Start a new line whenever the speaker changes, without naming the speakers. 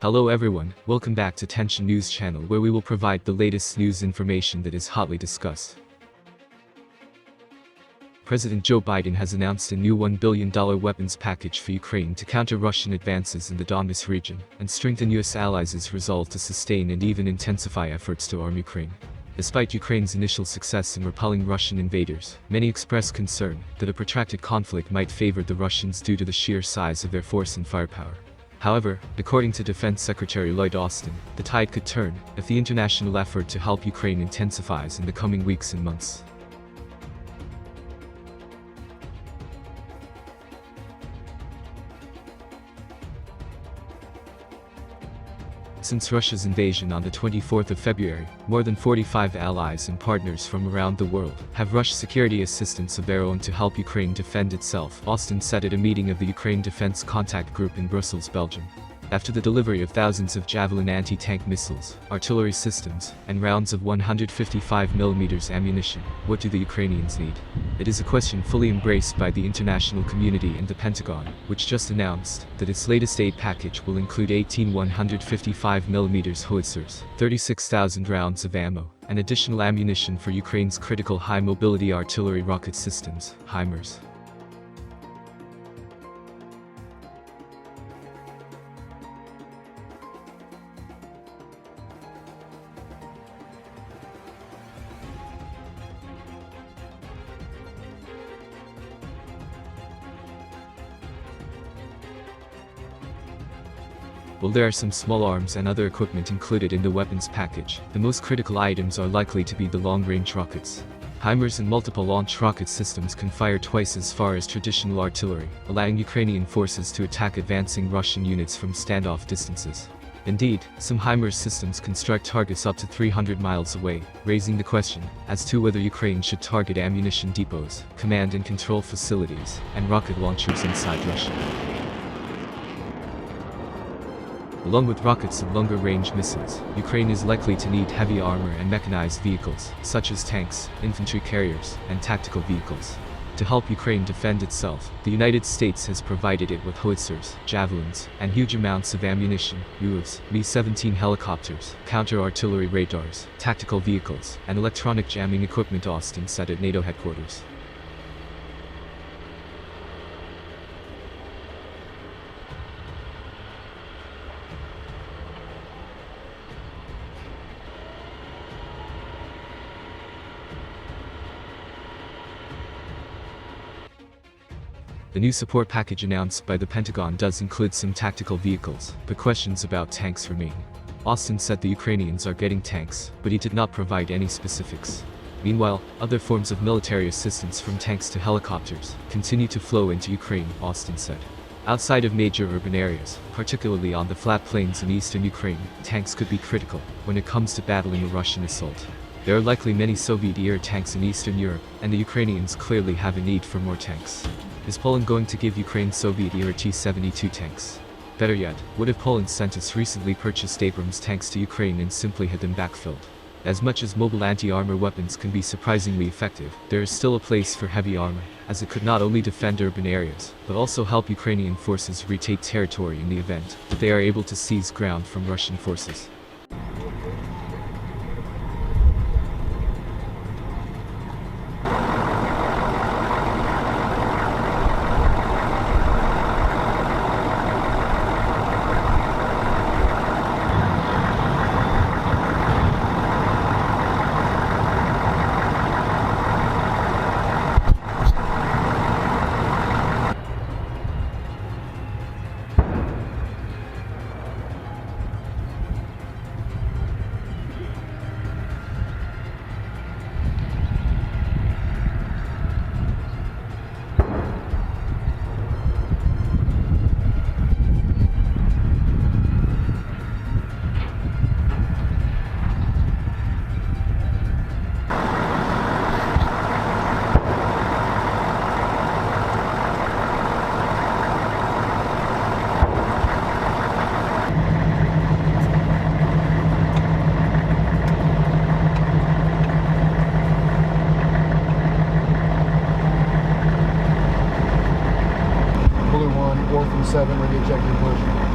Hello everyone, welcome back to Tension News channel where we will provide the latest news information that is hotly discussed. President Joe Biden has announced a new $1 billion weapons package for Ukraine to counter Russian advances in the Donbass region and strengthen U.S. allies' resolve to sustain and even intensify efforts to arm Ukraine. Despite Ukraine's initial success in repelling Russian invaders, many express concern that a protracted conflict might favor the Russians due to the sheer size of their force and firepower. However, according to Defense Secretary Lloyd Austin, the tide could turn if the international effort to help Ukraine intensifies in the coming weeks and months. Since Russia's invasion on the 24th of February, more than 45 allies and partners from around the world have rushed security assistance of their own to help Ukraine defend itself, Austin said at a meeting of the Ukraine Defense Contact Group in Brussels, Belgium. After the delivery of thousands of Javelin anti-tank missiles, artillery systems, and rounds of 155mm ammunition, what do the Ukrainians need? It is a question fully embraced by the international community and the Pentagon, which just announced that its latest aid package will include 18 155mm howitzers, 36,000 rounds of ammo, and additional ammunition for Ukraine's critical high-mobility artillery rocket systems, HIMARS. While there are some small arms and other equipment included in the weapons package, the most critical items are likely to be the long-range rockets. HIMARS and multiple launch rocket systems can fire twice as far as traditional artillery, allowing Ukrainian forces to attack advancing Russian units from standoff distances. Indeed, some HIMARS systems can strike targets up to 300 miles away, raising the question as to whether Ukraine should target ammunition depots, command and control facilities, and rocket launchers inside Russia. Along with rockets and longer-range missiles, Ukraine is likely to need heavy armor and mechanized vehicles, such as tanks, infantry carriers, and tactical vehicles. To help Ukraine defend itself, the United States has provided it with howitzers, javelins, and huge amounts of ammunition, UAVs, Mi-17 helicopters, counter-artillery radars, tactical vehicles, and electronic jamming equipment, Austin said at NATO headquarters. The new support package announced by the Pentagon does include some tactical vehicles, but questions about tanks remain. Austin said the Ukrainians are getting tanks, but he did not provide any specifics. Meanwhile, other forms of military assistance from tanks to helicopters continue to flow into Ukraine, Austin said. Outside of major urban areas, particularly on the flat plains in eastern Ukraine, tanks could be critical when it comes to battling a Russian assault. There are likely many Soviet-era tanks in Eastern Europe, and the Ukrainians clearly have a need for more tanks. Is Poland going to give Ukraine Soviet-era T-72 tanks? Better yet, what if Poland sent its recently purchased Abrams tanks to Ukraine and simply had them backfilled? As much as mobile anti-armor weapons can be surprisingly effective, there is still a place for heavy armor, as it could not only defend urban areas, but also help Ukrainian forces retake territory in the event that they are able to seize ground from Russian forces.
from 7 with the ejector push.